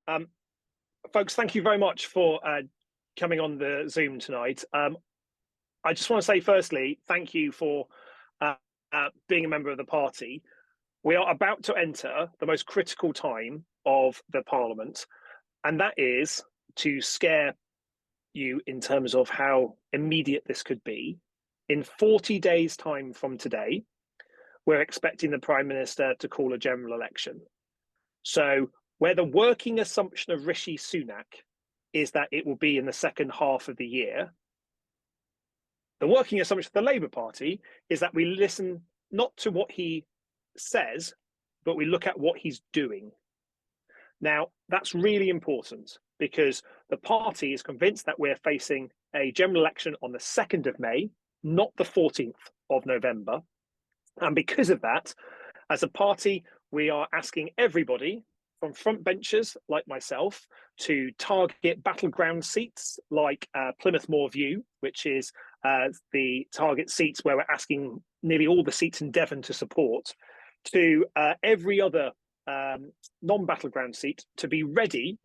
Um, Folks, thank you very much for coming on the Zoom tonight. I just want to say, firstly, thank you for being a member of the party. We are about to enter the most critical time of the Parliament, and that is to scare you in terms of how immediate this could be. In 40 days' time from today, we're expecting the Prime Minister to call a general election. So where the working assumption of Rishi Sunak is that it will be in the second half of the year, the working assumption of the Labour Party is that we listen not to what he says, but we look at what he's doing. Now, that's really important because the party is convinced that we're facing a general election on the 2nd of May, not the 14th of November. And because of that, as a party, we are asking everybody from frontbenchers like myself to target battleground seats like Plymouth Moorview, which is the target seats where we're asking nearly all the seats in Devon to support, to every other non-battleground seat to be ready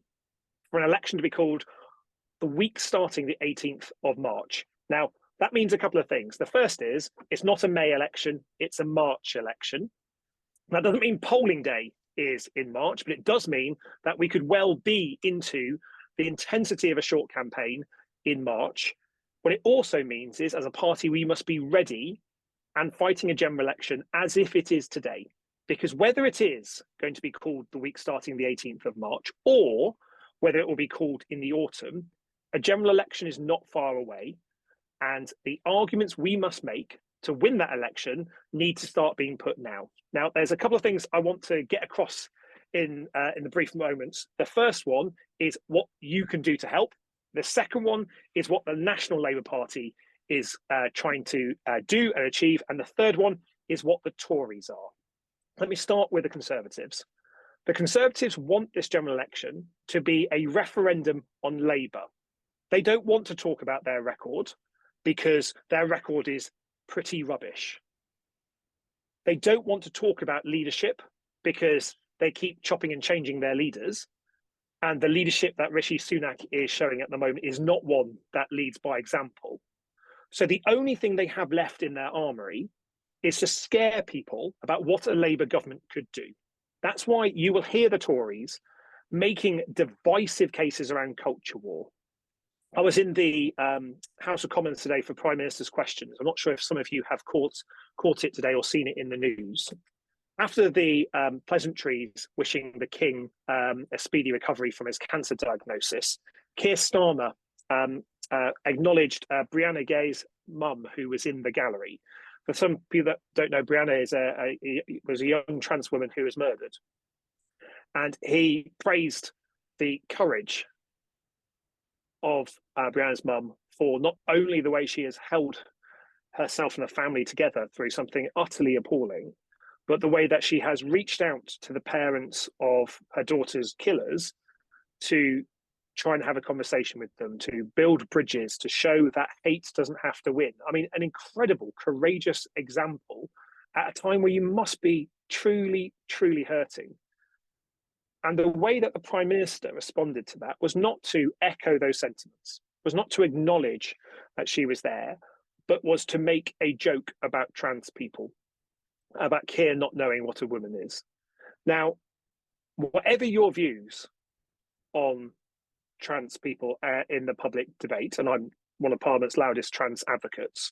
for an election to be called the week starting the 18th of March. Now, that means a couple of things. The first is it's not a May election, it's a March election. That doesn't mean polling day is in March, but it does mean that we could well be into the intensity of a short campaign in March. What it also means is, as a party, we must be ready and fighting a general election as if it is today. Because whether it is going to be called the week starting the 18th of March or whether it will be called in the autumn, a general election is not far away. And the arguments we must make to win that election need to start being put now. Now, there's a couple of things I want to get across in the brief moments. The first one is what you can do to help. The second one is what the National Labour Party is trying to do and achieve. And the third one is what the Tories are. Let me start with the Conservatives. The Conservatives want this general election to be a referendum on Labour. They don't want to talk about their record because their record is pretty rubbish. They don't want to talk about leadership because they keep chopping and changing their leaders. And the leadership that Rishi Sunak is showing at the moment is not one that leads by example. So the only thing they have left in their armoury is to scare people about what a Labour government could do. That's why you will hear the Tories making divisive cases around culture war. I was in the House of Commons today for Prime Minister's questions. I'm not sure if some of you have caught it today or seen it in the news. After the pleasantries wishing the King a speedy recovery from his cancer diagnosis, Keir Starmer acknowledged Brianna Gay's mum, who was in the gallery. For some people that don't know, Brianna was a young trans woman who was murdered. And he praised the courage of Brianna's mum for not only the way she has held herself and her family together through something utterly appalling, but the way that she has reached out to the parents of her daughter's killers to try and have a conversation with them, to build bridges, to show that hate doesn't have to win. I mean, an incredible, courageous example at a time where you must be truly, truly hurting. And the way that the Prime Minister responded to that was not to echo those sentiments, was not to acknowledge that she was there, but was to make a joke about trans people, about Keir not knowing what a woman is. Now, whatever your views on trans people in the public debate, and I'm one of Parliament's loudest trans advocates,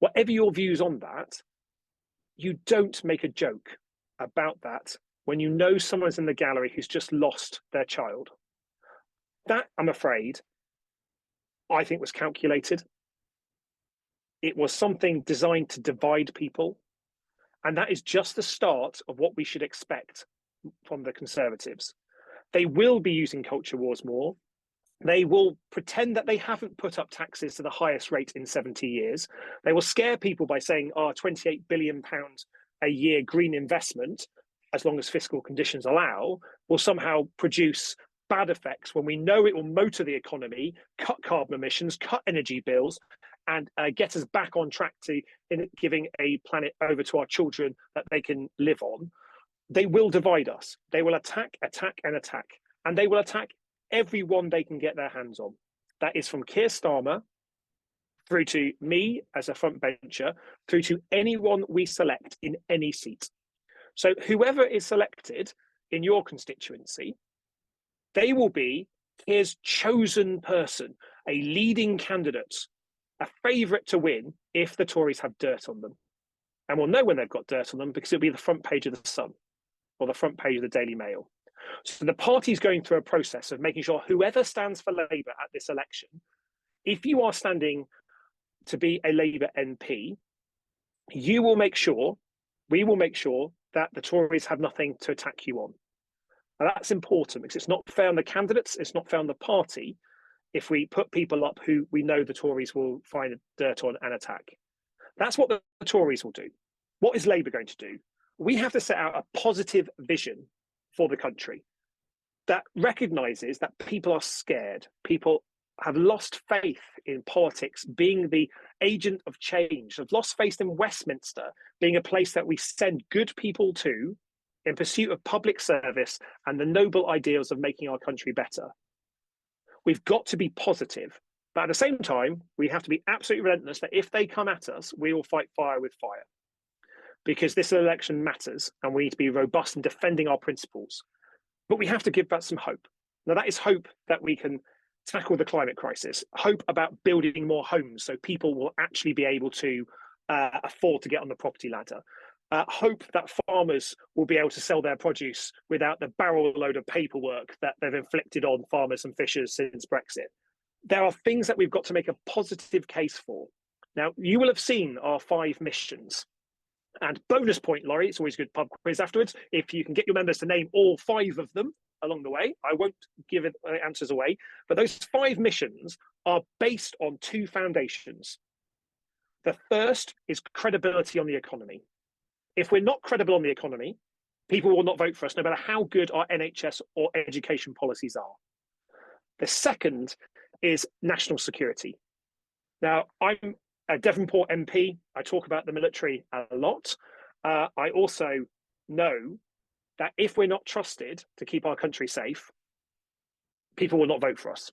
whatever your views on that, you don't make a joke about that when you know someone's in the gallery who's just lost their child. That, I'm afraid, I think was calculated. It was something designed to divide people. And that is just the start of what we should expect from the Conservatives. They will be using culture wars more. They will pretend that they haven't put up taxes to the highest rate in 70 years. They will scare people by saying, £28 billion a year green investment, as long as fiscal conditions allow, will somehow produce bad effects when we know it will motor the economy, cut carbon emissions, cut energy bills, and get us back on track to giving a planet over to our children that they can live on. They will divide us. They will attack, attack, and attack. and they will attack everyone they can get their hands on. That is from Keir Starmer through to me as a front bencher, through to anyone we select in any seat. So whoever is selected in your constituency, they will be Keir's chosen person, a leading candidate, a favourite to win if the Tories have dirt on them. And we'll know when they've got dirt on them because it'll be the front page of the Sun or the front page of the Daily Mail. So the party's going through a process of making sure whoever stands for Labour at this election, if you are standing to be a Labour MP, we will make sure that the Tories have nothing to attack you on. And that's important because it's not fair on the candidates, it's not fair on the party if we put people up who we know the Tories will find dirt on and attack. That's what the Tories will do. What is Labour going to do? We have to set out a positive vision for the country that recognises that people are scared. People have lost faith in politics being the agent of change, have lost faith in Westminster being a place that we send good people to in pursuit of public service and the noble ideals of making our country better. We've got to be positive, but at the same time, we have to be absolutely relentless that if they come at us, we will fight fire with fire. Because this election matters and we need to be robust in defending our principles. But we have to give that some hope. Now, that is hope that we can tackle the climate crisis, hope about building more homes so people will actually be able to afford to get on the property ladder. Hope that farmers will be able to sell their produce without the barrel load of paperwork that they've inflicted on farmers and fishers since Brexit. There are things that we've got to make a positive case for. Now, you will have seen our 5 missions. And bonus point, Laurie, it's always a good pub quiz afterwards. If you can get your members to name all 5 of them along the way, I won't give answers away. But those 5 missions are based on 2 foundations. The first is credibility on the economy. If we're not credible on the economy, people will not vote for us, no matter how good our NHS or education policies are. The second is national security. Now, I'm a Devonport MP. I talk about the military a lot. I also know that if we're not trusted to keep our country safe, people will not vote for us.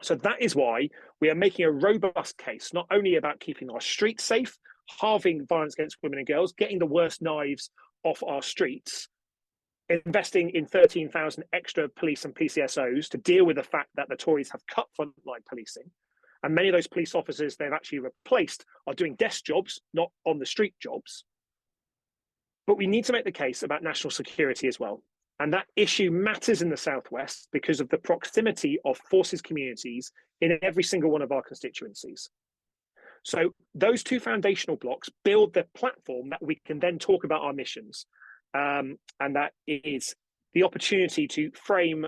So that is why we are making a robust case, not only about keeping our streets safe, halving violence against women and girls, getting the worst knives off our streets, investing in 13,000 extra police and PCSOs to deal with the fact that the Tories have cut frontline policing. And many of those police officers they've actually replaced are doing desk jobs, not on the street jobs. But we need to make the case about national security as well. And that issue matters in the Southwest because of the proximity of forces communities in every single one of our constituencies. So those 2 foundational blocks build the platform that we can then talk about our missions. And that is the opportunity to frame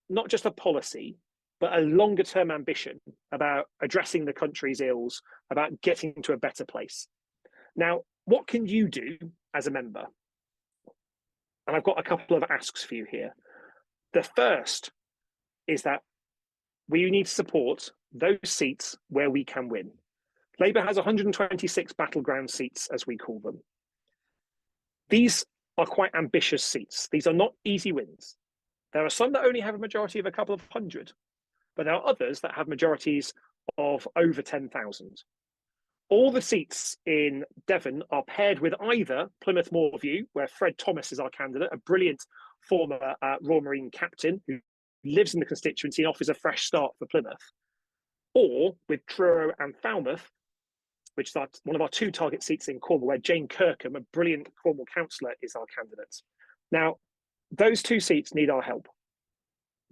not just a policy, but a longer term ambition about addressing the country's ills, about getting to a better place. Now, what can you do as a member? And I've got a couple of asks for you here. The first is that we need to support those seats where we can win. Labour has 126 battleground seats, as we call them. These are quite ambitious seats. These are not easy wins. There are some that only have a majority of a couple of hundred, but there are others that have majorities of over 10,000. All the seats in Devon are paired with either Plymouth Moorview, where Fred Thomas is our candidate, a brilliant former Royal Marine captain who lives in the constituency and offers a fresh start for Plymouth, or with Truro and Falmouth, which is one of our 2 target seats in Cornwall, where Jane Kirkham, a brilliant Cornwall councillor, is our candidate. Now, those 2 seats need our help.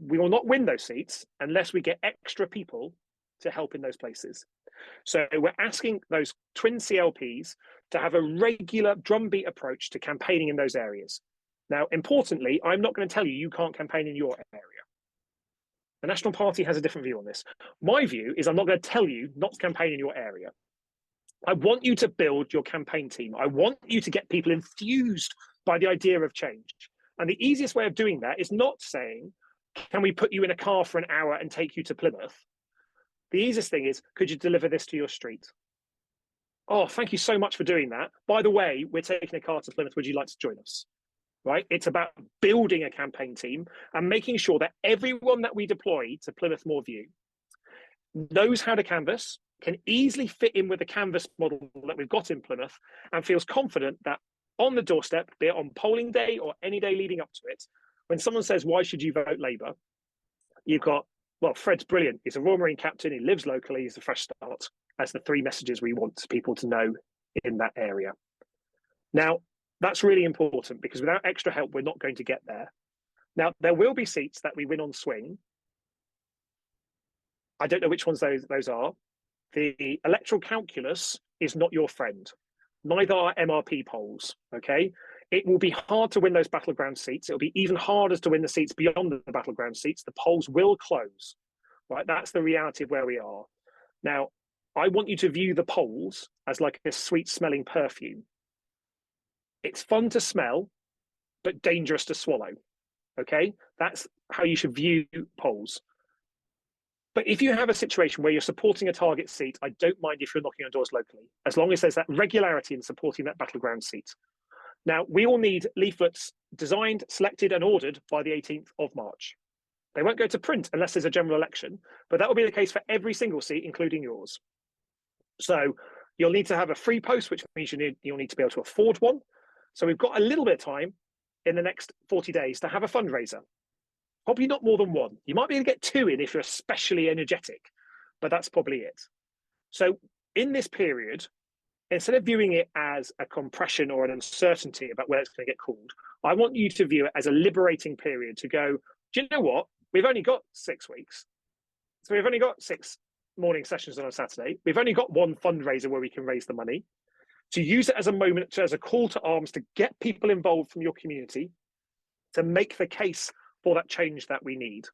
We will not win those seats unless we get extra people to help in those places. So we're asking those twin CLPs to have a regular drumbeat approach to campaigning in those areas. Now, importantly, I'm not going to tell you you can't campaign in your area. The National Party has a different view on this. My view is I'm not going to tell you not to campaign in your area. I want you to build your campaign team. I want you to get people enthused by the idea of change. And the easiest way of doing that is not saying, can we put you in a car for an hour and take you to Plymouth? The easiest thing is, could you deliver this to your street? Oh, thank you so much for doing that. By the way, we're taking a car to Plymouth. Would you like to join us? right? It's about building a campaign team and making sure that everyone that we deploy to Plymouth Moorview knows how to canvass, can easily fit in with the canvass model that we've got in Plymouth, and feels confident that on the doorstep, be it on polling day or any day leading up to it, when someone says, why should you vote Labour? You've got, well, Fred's brilliant. He's a Royal Marine captain. He lives locally. He's a fresh start. That's the three messages we want people to know in that area. Now, that's really important because without extra help, we're not going to get there. Now, there will be seats that we win on swing. I don't know which ones those are. The electoral calculus is not your friend. Neither are MRP polls, okay? It will be hard to win those battleground seats. It'll be even harder to win the seats beyond the battleground seats. The polls will close, right? That's the reality of where we are. Now, I want you to view the polls as like a sweet smelling perfume. It's fun to smell, but dangerous to swallow, okay? That's how you should view polls. But if you have a situation where you're supporting a target seat, I don't mind if you're knocking on doors locally, as long as there's that regularity in supporting that battleground seat. Now, we will need leaflets designed, selected and ordered by the 18th of March. They won't go to print unless there's a general election, but that will be the case for every single seat, including yours. So you'll need to have a free post, which means you'll need to be able to afford one. So we've got a little bit of time in the next 40 days to have a fundraiser. Probably not more than one. You might be able to get two in if you're especially energetic, but that's probably it. So in this period, instead of viewing it as a compression or an uncertainty about where it's going to get called, I want you to view it as a liberating period to go, do you know what? We've only got 6 weeks. So we've only got 6 morning sessions on a Saturday. We've only got one fundraiser where we can raise the money. To use it as a moment, as a call to arms, to get people involved from your community, to make the case for that change that we need.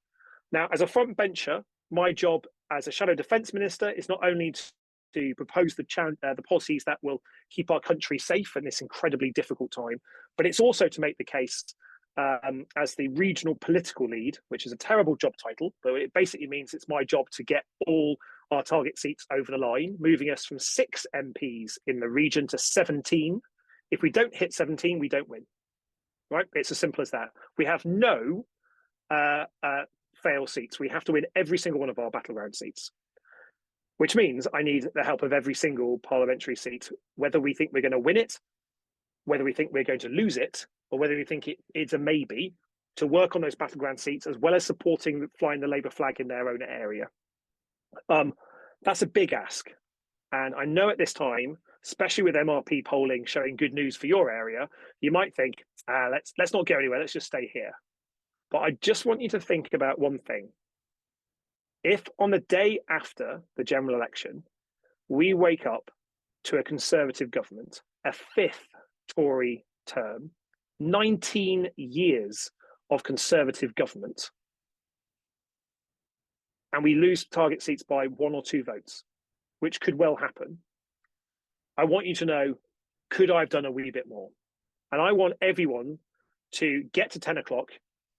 Now, as a front bencher, my job as a shadow defence minister is not only to propose the policies that will keep our country safe in this incredibly difficult time, but it's also to make the case as the regional political lead, which is a terrible job title, but it basically means it's my job to get all our target seats over the line, moving us from 6 MPs in the region to 17. If we don't hit 17, we don't win, right? It's as simple as that. We have no fail seats. We have to win every single one of our battleground seats, which means I need the help of every single parliamentary seat, whether we think we're going to win it, whether we think we're going to lose it, or whether we think it's a maybe, to work on those battleground seats, as well as supporting flying the Labour flag in their own area. That's a big ask. And I know at this time, especially with MRP polling showing good news for your area, you might think, let's not go anywhere, let's just stay here. But I just want you to think about one thing. If on the day after the general election, we wake up to a Conservative government, a 5th Tory term, 19 years of Conservative government, and we lose target seats by 1 or 2 votes, which could well happen, I want you to know, could I have done a wee bit more? And I want everyone to get to 10 o'clock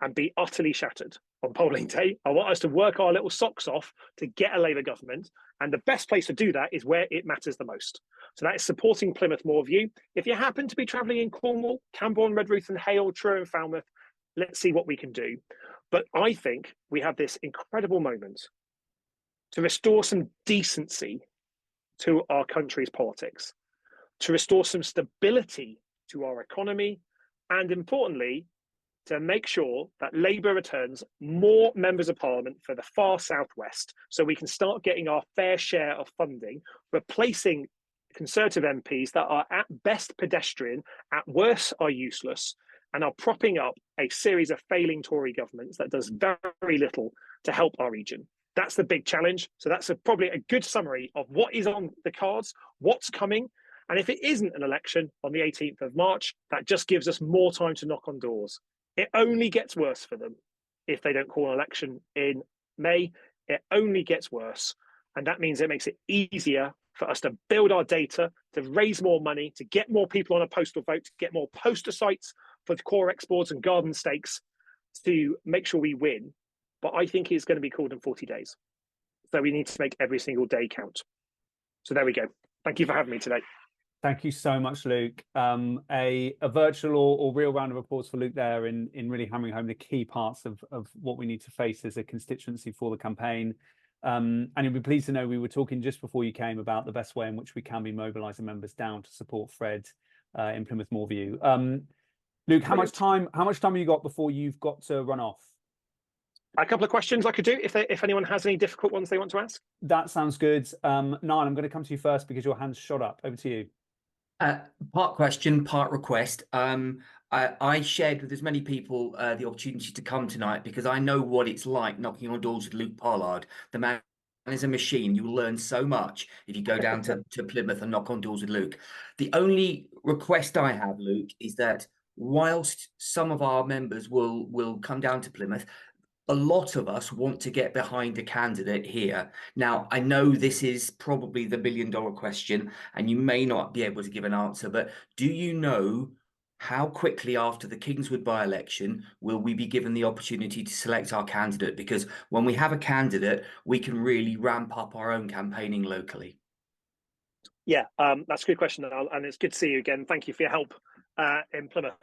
and be utterly shattered on polling day. I want us to work our little socks off to get a Labour government. And the best place to do that is where it matters the most. So that is supporting Plymouth Moorview. If you happen to be travelling in Cornwall, Camborne, Redruth and Hale, Truro and Falmouth, let's see what we can do. But I think we have this incredible moment to restore some decency to our country's politics, to restore some stability to our economy, and importantly, to make sure that Labour returns more members of Parliament for the far southwest, so we can start getting our fair share of funding, replacing Conservative MPs that are at best pedestrian, at worst are useless, and are propping up a series of failing Tory governments that does very little to help our region. That's the big challenge. So that's probably a good summary of what is on the cards, what's coming. And if it isn't an election on the 18th of March, that just gives us more time to knock on doors. It only gets worse for them if they don't call an election in May. It only gets worse. And that means it makes it easier for us to build our data, to raise more money, to get more people on a postal vote, to get more poster sites for the core exports and garden stakes, to make sure we win. But I think it's going to be called in 40 days. So we need to make every single day count. So there we go. Thank you for having me today. Thank you so much, Luke. A virtual or real round of applause for Luke there in really hammering home the key parts of what we need to face as a constituency for the campaign. And you'll be pleased to know we were talking just before you came about the best way in which we can be mobilising members down to support Fred in Plymouth Moorview. Luke, how much time have you got before you've got to run off? A couple of questions I could do if anyone has any difficult ones they want to ask. That sounds good. Niall, I'm going to come to you first because your hand's shot up. Over to you. Part question, part request. I shared with as many people the opportunity to come tonight because I know what it's like knocking on doors with Luke Pollard. The man is a machine. You will learn so much if you go down to Plymouth and knock on doors with Luke. The only request I have, Luke, is that whilst some of our members will come down to Plymouth, a lot of us want to get behind a candidate here. Now, I know this is probably the billion-dollar question, and you may not be able to give an answer, but do you know how quickly after the Kingswood by-election will we be given the opportunity to select our candidate? Because when we have a candidate, we can really ramp up our own campaigning locally. Yeah, that's a good question, and it's good to see you again. Thank you for your help in Plymouth.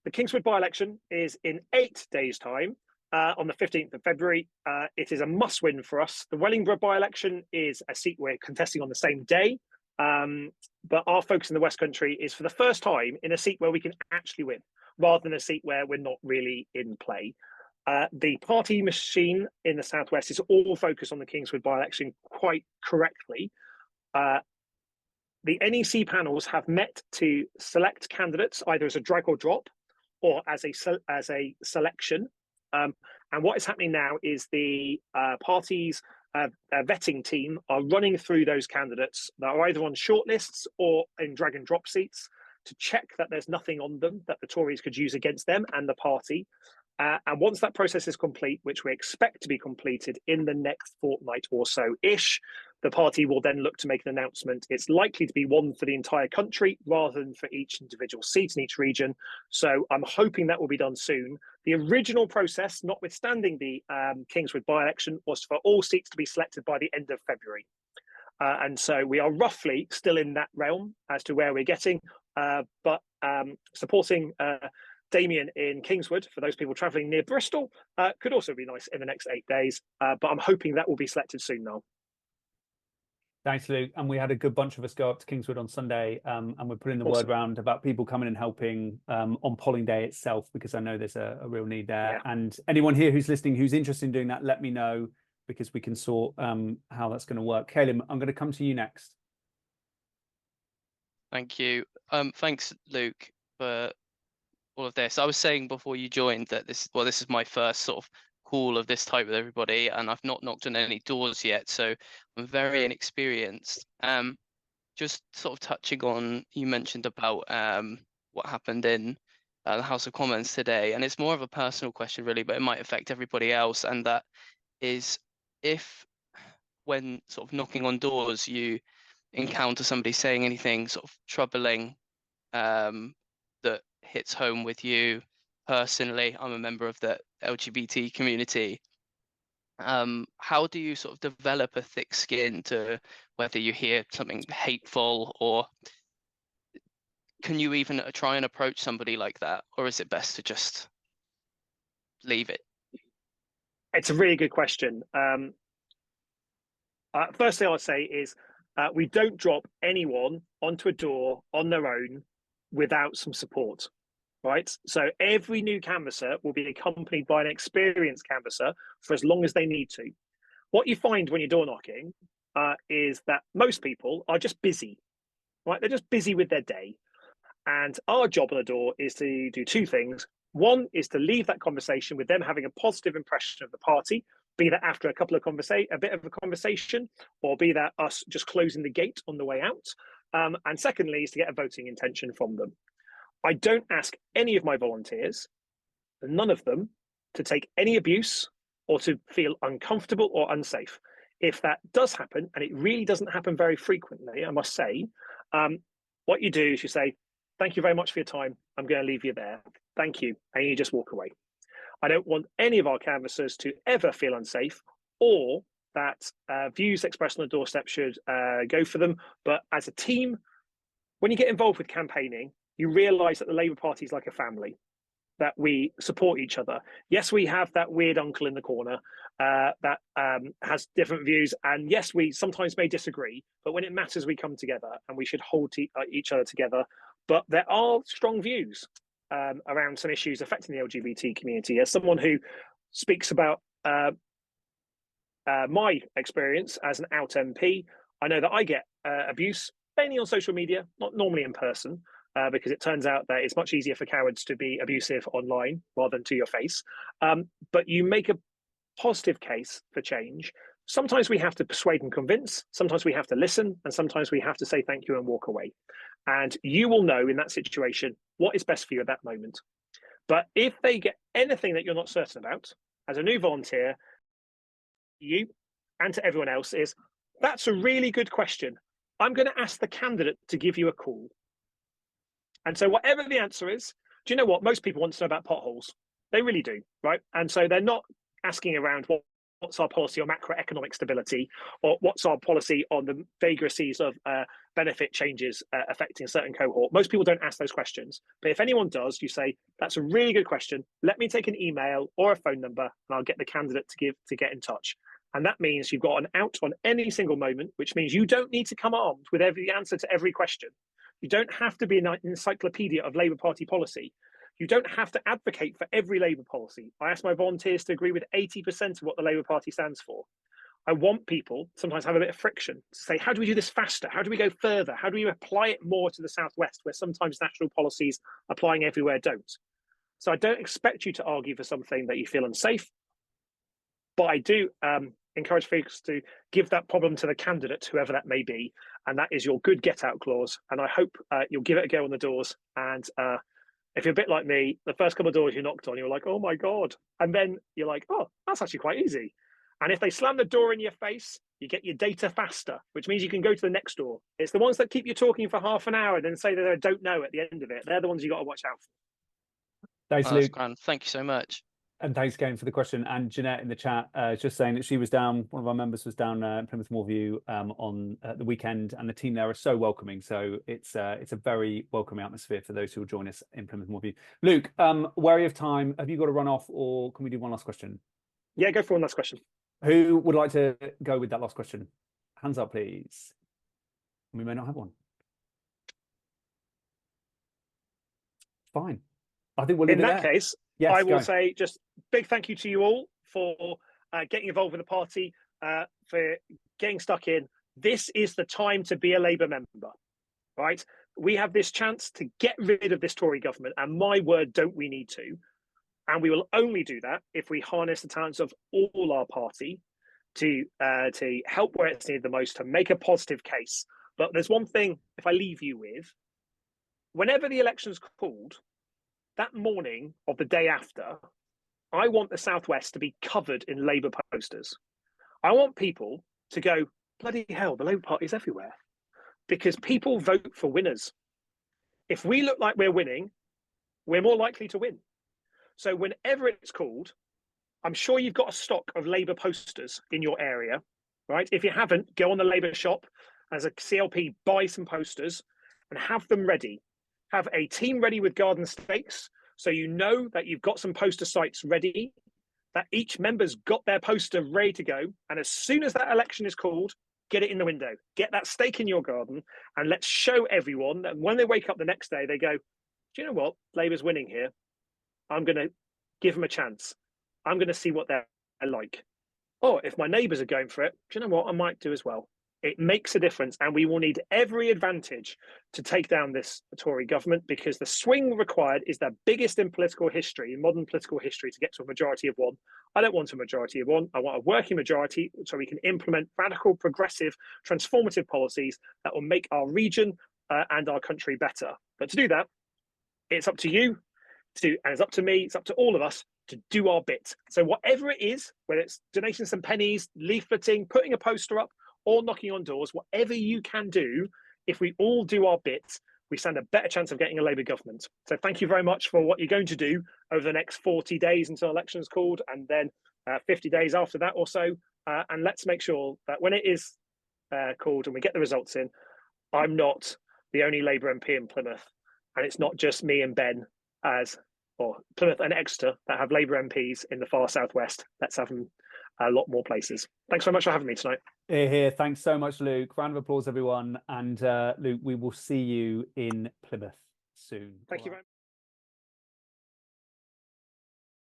The Kingswood by-election is in 8 days' time, on the 15th of February. It is a must-win for us. The Wellingborough by-election is a seat we're contesting on the same day, but our focus in the West Country is for the first time in a seat where we can actually win, rather than a seat where we're not really in play. The party machine in the Southwest is all focused on the Kingswood by-election quite correctly. The NEC panels have met to select candidates either as a drag or drop, or as a selection. And what is happening now is the party's vetting team are running through those candidates that are either on shortlists or in drag and drop seats to check that there's nothing on them that the Tories could use against them and the party. And once that process is complete, which we expect to be completed in the next fortnight or so-ish, the party will then look to make an announcement. It's likely to be one for the entire country rather than for each individual seat in each region. So I'm hoping that will be done soon. The original process, notwithstanding the Kingswood by-election, was for all seats to be selected by the end of February. And so we are roughly still in that realm as to where we're getting, but supporting Damien in Kingswood, for those people travelling near Bristol, could also be nice in the next 8 days, but I'm hoping that will be selected soon now. Thanks, Luke. And we had a good bunch of us go up to Kingswood on Sunday, and we're putting the word round about people coming and helping on polling day itself, because I know there's a real need there. Yeah. And anyone here who's listening who's interested in doing that, let me know, because we can sort how that's going to work. Caleb, I'm going to come to you next. Thank you. Thanks, Luke, for all of this. I was saying before you joined that this is my first sort of call of this type with everybody, and I've not knocked on any doors yet, so I'm very inexperienced. Just sort of touching on, you mentioned about what happened in the House of Commons today, and it's more of a personal question really, but it might affect everybody else, and that is if when sort of knocking on doors you encounter somebody saying anything sort of troubling that hits home with you personally. I'm a member of the LGBT community. How do you sort of develop a thick skin to whether you hear something hateful, or can you even try and approach somebody like that, or is it best to just leave it? It's a really good question. First thing I'll say is we don't drop anyone onto a door on their own without some support. Right, so every new canvasser will be accompanied by an experienced canvasser for as long as they need to. What you find when you're door knocking is that most people are just busy, right? They're just busy with their day. And our job on the door is to do two things. One is to leave that conversation with them having a positive impression of the party, be that after a bit of a conversation, or be that us just closing the gate on the way out. And secondly is to get a voting intention from them. I don't ask any of my volunteers, none of them, to take any abuse or to feel uncomfortable or unsafe. If that does happen, and it really doesn't happen very frequently, I must say, what you do is you say, thank you very much for your time. I'm going to leave you there. Thank you. And you just walk away. I don't want any of our canvassers to ever feel unsafe or that views expressed on the doorstep should go for them. But as a team, when you get involved with campaigning, you realise that the Labour Party is like a family, that we support each other. Yes, we have that weird uncle in the corner that has different views. And yes, we sometimes may disagree, but when it matters, we come together and we should hold each other together. But there are strong views around some issues affecting the LGBT community. As someone who speaks about my experience as an out MP, I know that I get abuse, mainly on social media, not normally in person, because it turns out that it's much easier for cowards to be abusive online rather than to your face. But you make a positive case for change. Sometimes we have to persuade and convince, sometimes we have to listen, and sometimes we have to say thank you and walk away. And you will know in that situation what is best for you at that moment. But if they get anything that you're not certain about, as a new volunteer, you and to everyone else is, that's a really good question. I'm going to ask the candidate to give you a call. And so whatever the answer is, do you know what? Most people want to know about potholes. They really do, right? And so they're not asking around what's our policy on macroeconomic stability, or what's our policy on the vagaries of benefit changes affecting a certain cohort. Most people don't ask those questions. But if anyone does, you say, that's a really good question. Let me take an email or a phone number and I'll get the candidate to get in touch. And that means you've got an out on any single moment, which means you don't need to come armed with every answer to every question. You don't have to be an encyclopedia of Labour Party policy. You don't have to advocate for every Labour policy. I ask my volunteers to agree with 80% of what the Labour Party stands for. I want people sometimes have a bit of friction to say, how do we do this faster? How do we go further? How do we apply it more to the Southwest, where sometimes national policies applying everywhere don't? So I don't expect you to argue for something that you feel unsafe, but I do encourage folks to give that problem to the candidate, whoever that may be, and that is your good get out clause. And I hope you'll give it a go on the doors. And if you're a bit like me, the first couple of doors you knocked on, you're like, oh my God. And then you're like, oh, that's actually quite easy. And if they slam the door in your face, you get your data faster, which means you can go to the next door. It's the ones that keep you talking for half an hour and then say that I don't know at the end of it. They're the ones you got to watch out for. Thanks, Luke. Thank you so much. And thanks again for the question. And Jeanette in the chat just saying that she was down, one of our members was down in Plymouth Moorview on the weekend, and the team there are so welcoming. So it's a very welcoming atmosphere for those who will join us in Plymouth Moorview. Luke, wary of time, have you got to run off, or can we do one last question? Yeah, go for one last question. Who would like to go with that last question? Hands up, please. We may not have one. Fine. I think we'll leave in it that there. case, Yes, I will say just big thank you to you all for getting involved with the party, for getting stuck in. This is the time to be a Labour member, right? We have this chance to get rid of this Tory government, and my word, don't we need to? And we will only do that if we harness the talents of all our party to help where it's needed the most, to make a positive case. But there's one thing, if I leave you with, whenever the election's called, that morning of the day after, I want the Southwest to be covered in Labour posters. I want people to go, bloody hell, the Labour Party is everywhere. Because people vote for winners. If we look like we're winning, we're more likely to win. So whenever it's called, I'm sure you've got a stock of Labour posters in your area, right? If you haven't, go on the Labour shop as a CLP, buy some posters and have them ready. Have a team ready with garden stakes, so you know that you've got some poster sites ready, that each member's got their poster ready to go. And as soon as that election is called, get it in the window, get that stake in your garden, and let's show everyone that when they wake up the next day, they go, do you know what? Labour's winning here. I'm going to give them a chance. I'm going to see what they're like. Or if my neighbours are going for it, do you know what? I might do as well. It makes a difference, and we will need every advantage to take down this Tory government, because the swing required is the biggest in political history, in modern political history, to get to a majority of one. I don't want a majority of one. I want a working majority so we can implement radical, progressive, transformative policies that will make our region and our country better. But to do that, it's up to you, and it's up to me, it's up to all of us to do our bit. So whatever it is, whether it's donating some pennies, leafleting, putting a poster up, or knocking on doors, whatever you can do, if we all do our bit, we stand a better chance of getting a Labour government. So thank you very much for what you're going to do over the next 40 days until elections called, and then 50 days after that or so. and let's make sure that when it is called and we get the results in, I'm not the only Labour MP in Plymouth, and it's not just me and Ben or Plymouth and Exeter that have Labour MPs in the far southwest. Let's have them a lot more places. Thanks very much for having me tonight. Here. Thanks so much, Luke. Round of applause, everyone. And Luke, we will see you in Plymouth soon. Thank you very much.